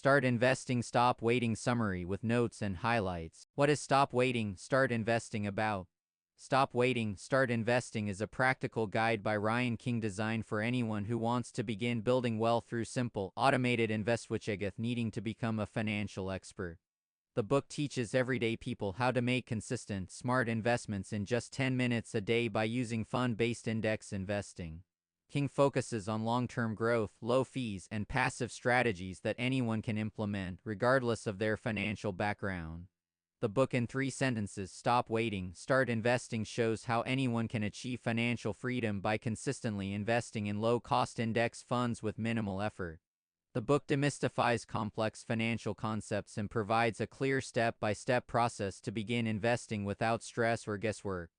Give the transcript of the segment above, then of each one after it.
Start Investing Stop Waiting Summary with Notes and Highlights. What is Stop Waiting, Start Investing about? Stop Waiting, Start Investing is a practical guide by Ryan King designed for anyone who wants to begin building wealth through simple, automated investwithchegeth needing to become a financial expert. The book teaches everyday people how to make consistent, smart investments in just 10 minutes a day by using fund-based index investing. King focuses on long-term growth, low fees, and passive strategies that anyone can implement, regardless of their financial background. The book in 3 sentences, Stop Waiting, Start Investing, shows how anyone can achieve financial freedom by consistently investing in low-cost index funds with minimal effort. The book demystifies complex financial concepts and provides a clear step-by-step process to begin investing without stress or guesswork.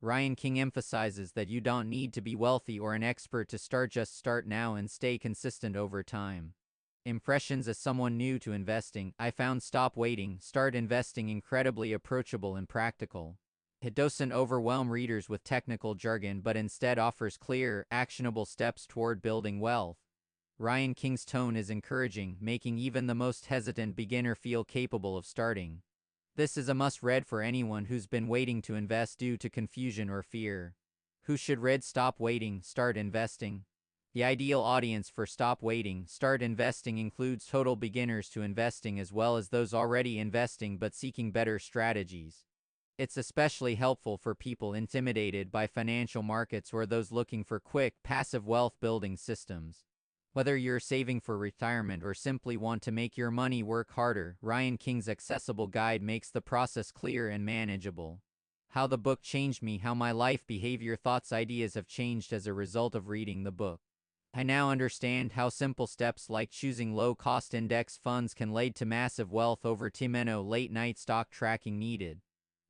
Ryan King emphasizes that you don't need to be wealthy or an expert to start, just start now and stay consistent over time. Impressions: as someone new to investing, I found Stop Waiting, Start Investing incredibly approachable and practical. It doesn't overwhelm readers with technical jargon but instead offers clear, actionable steps toward building wealth. Ryan King's tone is encouraging, making even the most hesitant beginner feel capable of starting. This is a must-read for anyone who's been waiting to invest due to confusion or fear. Who should read Stop Waiting, Start Investing? The ideal audience for Stop Waiting, Start Investing includes total beginners to investing as well as those already investing but seeking better strategies. It's especially helpful for people intimidated by financial markets or those looking for quick, passive wealth-building systems. Whether you're saving for retirement or simply want to make your money work harder, Ryan King's accessible guide makes the process clear and manageable. How the book changed me: how my life, behavior, thoughts, ideas have changed as a result of reading the book. I now understand how simple steps like choosing low-cost index funds can lead to massive wealth over time. No late-night stock tracking needed.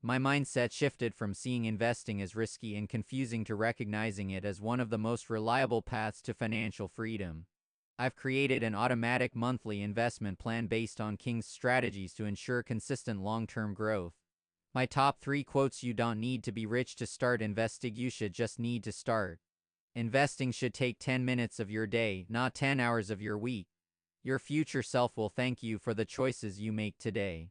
My mindset shifted from seeing investing as risky and confusing to recognizing it as one of the most reliable paths to financial freedom. I've created an automatic monthly investment plan based on King's strategies to ensure consistent long-term growth. My top 3 quotes: you don't need to be rich to start investing, you should just need to start. Investing should take 10 minutes of your day, not 10 hours of your week. Your future self will thank you for the choices you make today.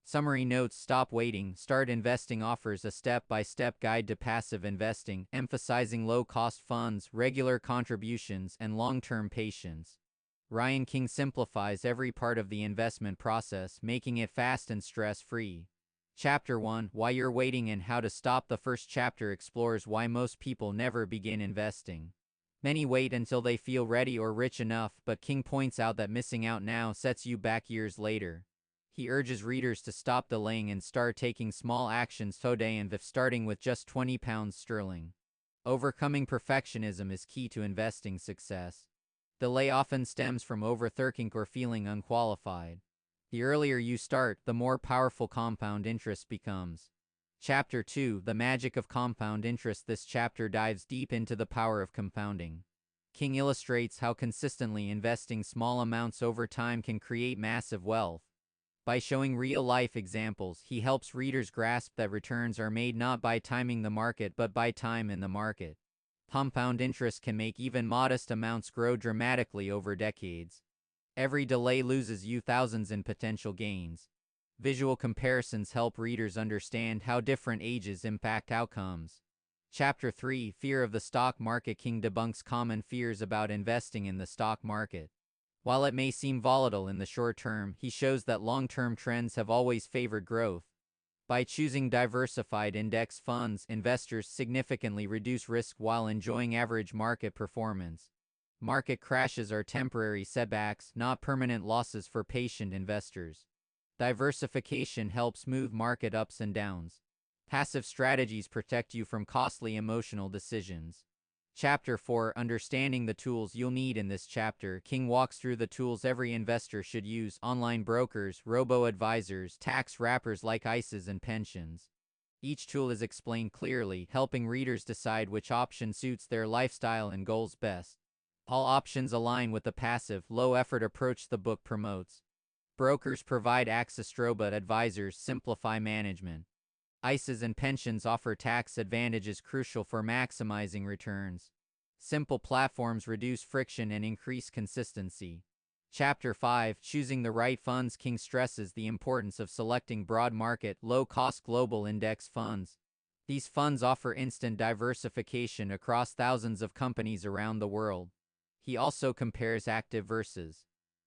Summary notes: Stop Waiting, Start Investing offers a step-by-step guide to passive investing, emphasizing low-cost funds, regular contributions, and long-term patience. Ryan King simplifies every part of the investment process, making it fast and stress-free. Chapter 1: Why You're Waiting and How to Stop. The first chapter explores why most people never begin investing. Many wait until they feel ready or rich enough, but King points out that missing out now sets you back years later. He urges readers to stop delaying and start taking small actions today, and starting with just £20. Overcoming perfectionism is key to investing success. Delay often stems from overthinking or feeling unqualified. The earlier you start, the more powerful compound interest becomes. Chapter 2: The Magic of Compound Interest. This chapter dives deep into the power of compounding. King illustrates how consistently investing small amounts over time can create massive wealth. By showing real-life examples, he helps readers grasp that returns are made not by timing the market but by time in the market. Compound interest can make even modest amounts grow dramatically over decades. Every delay loses you thousands in potential gains. Visual comparisons help readers understand how different ages impact outcomes. Chapter 3: Fear of the Stock Market. King debunks common fears about investing in the stock market. While it may seem volatile in the short term, he shows that long-term trends have always favored growth. By choosing diversified index funds, investors significantly reduce risk while enjoying average market performance. Market crashes are temporary setbacks, not permanent losses for patient investors. Diversification helps smooth market ups and downs. Passive strategies protect you from costly emotional decisions. Chapter 4: Understanding the Tools. You'll need in this chapter, King walks through the tools every investor should use: online brokers, robo-advisors, tax wrappers like ISAs and pensions. Each tool is explained clearly, helping readers decide which option suits their lifestyle and goals best. All options align with the passive, low-effort approach the book promotes. Brokers provide access, robo-advisors simplify management. ISAs and pensions offer tax advantages crucial for maximizing returns. Simple platforms reduce friction and increase consistency. Chapter 5, Choosing the Right Funds. King stresses the importance of selecting broad market, low-cost global index funds. These funds offer instant diversification across thousands of companies around the world. He also compares active versus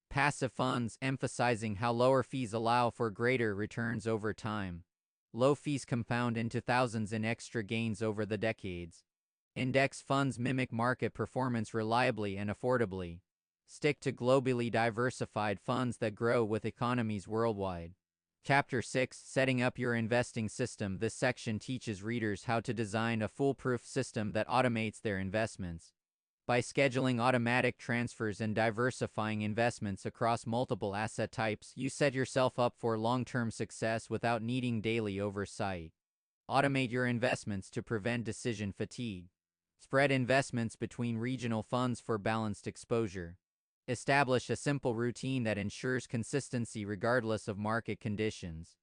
passive funds, emphasizing how lower fees allow for greater returns over time. Low fees compound into thousands in extra gains over the decades. Index funds mimic market performance reliably and affordably. Stick to globally diversified funds that grow with economies worldwide. Chapter 6, Setting Up Your Investing System. This section teaches readers how to design a foolproof system that automates their investments. By scheduling automatic transfers and diversifying investments across multiple asset types, you set yourself up for long-term success without needing daily oversight. Automate your investments to prevent decision fatigue. Spread investments between regional funds for balanced exposure. Establish a simple routine that ensures consistency regardless of market conditions.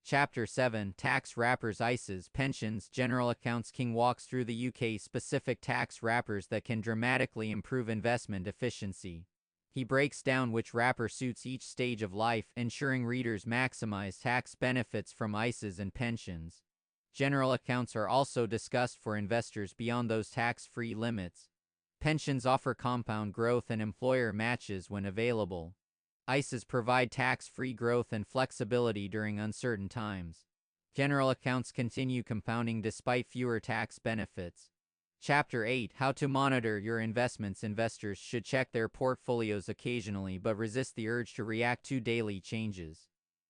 Chapter 7, Tax Wrappers. ISAs, Pensions, General Accounts. King walks through the UK-specific tax wrappers that can dramatically improve investment efficiency. He breaks down which wrapper suits each stage of life, ensuring readers maximize tax benefits from ISAs and pensions. General accounts are also discussed for investors beyond those tax-free limits. Pensions offer compound growth and employer matches when available. ISAs provide tax-free growth and flexibility during uncertain times. General accounts continue compounding despite fewer tax benefits. Chapter 8, How to Monitor Your Investments. Investors should check their portfolios occasionally but resist the urge to react to daily changes.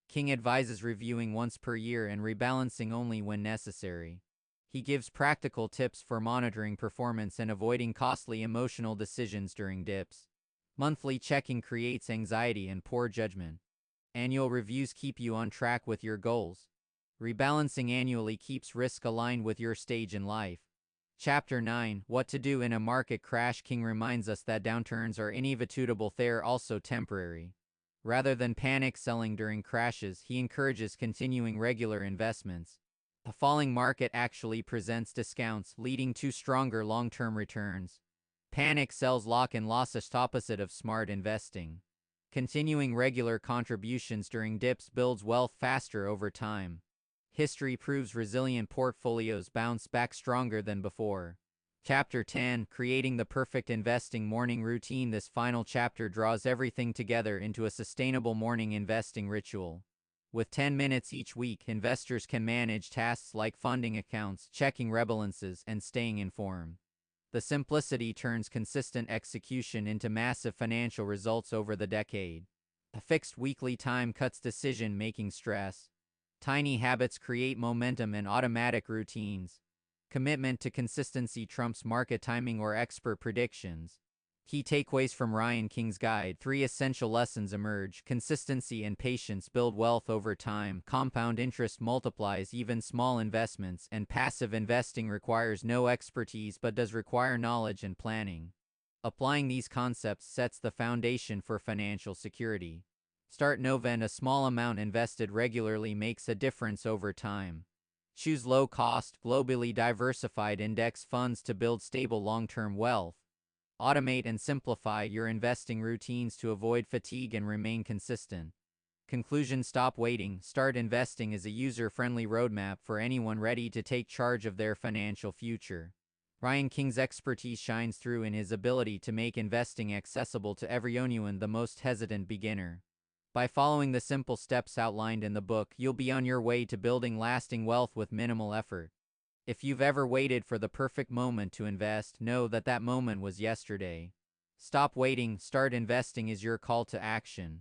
King advises reviewing once per year and rebalancing only when necessary. He gives practical tips for monitoring performance and avoiding costly emotional decisions during dips. Monthly checking creates anxiety and poor judgment. Annual reviews keep you on track with your goals. Rebalancing annually keeps risk aligned with your stage in life. Chapter 9, What to Do in a Market Crash. King reminds us that downturns are inevitable, they're also temporary. Rather than panic selling during crashes, he encourages continuing regular investments. A falling market actually presents discounts, leading to stronger long-term returns. Panic sells lock and loss, the opposite of smart investing. Continuing regular contributions during dips builds wealth faster over time. History proves resilient portfolios bounce back stronger than before. Chapter 10, Creating the Perfect Investing Morning Routine. This final chapter draws everything together into a sustainable morning investing ritual. With 10 minutes each week, investors can manage tasks like funding accounts, checking rebalances, and staying informed. The simplicity turns consistent execution into massive financial results over the decade. A fixed weekly time cuts decision-making stress. Tiny habits create momentum and automatic routines. Commitment to consistency trumps market timing or expert predictions. Key takeaways from Ryan King's guide. 3 essential lessons emerge. Consistency and patience build wealth over time. Compound interest multiplies even small investments. And passive investing requires no expertise but does require knowledge and planning. Applying these concepts sets the foundation for financial security. Start Noven. A small amount invested regularly makes a difference over time. Choose low-cost, globally diversified index funds to build stable long-term wealth. Automate and simplify your investing routines to avoid fatigue and remain consistent. Conclusion: Stop waiting, start investing is a user-friendly roadmap for anyone ready to take charge of their financial future. Ryan King's expertise shines through in his ability to make investing accessible to everyone, the most hesitant beginner. By following the simple steps outlined in the book, you'll be on your way to building lasting wealth with minimal effort. If you've ever waited for the perfect moment to invest, know that that moment was yesterday. Stop waiting, start investing is your call to action.